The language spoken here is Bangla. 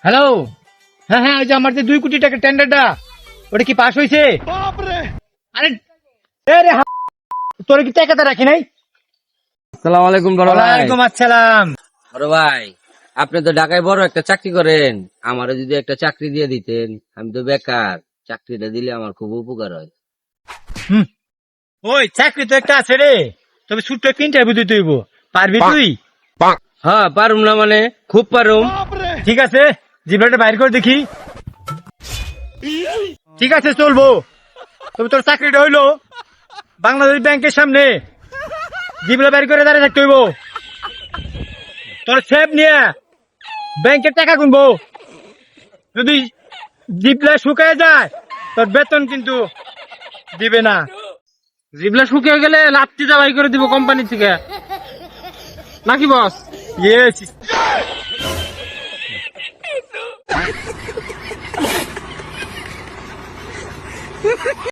হ্যালো, হ্যাঁ হ্যাঁ, ওই যে আমার যে 2 কোটি টাকার টেন্ডারটা, ওটা কি পাস হয়েছে? আরে রে, তোর কি টাকাটা রাখি নাই? আসসালামু আলাইকুম বড় ভাই। ওয়ালাইকুম আসসালাম। বড় ভাই, আপনি তো ঢাকায় বড় একটা চাকরি করেন, আমারও যদি একটা চাকরি দিয়ে দিতেন। আমি তো বেকার, চাকরিটা দিলে আমার খুব উপকার হয়। ওই চাকরি তো একটা আছে রে, তবে ছোট্ট একটা ইন্টারভিউ দিতে হইব, পারবি তুই? হ্যাঁ পারুম না মানে, খুব পারুম। ঠিক আছে, জিব্রাটা বাইর করে দেখি। ঠিক আছে চলবো, তবে তোর চাকরিটা হইলো বাংলাদেশ ব্যাংকের সামনে জিবলা বাইর করে দাঁড়িয়ে থাকতে হইব। তোর সেভ নিয়ে ব্যাংকের টাকা গুনবো, যদি জিবলা শুকায় যায় তোর বেতন কিন্তু দিবে না। জিবলা শুকিয়ে গেলে লাত্তি জবাই করে দিব কোম্পানি থেকে, নাকি বস? ইয়েস।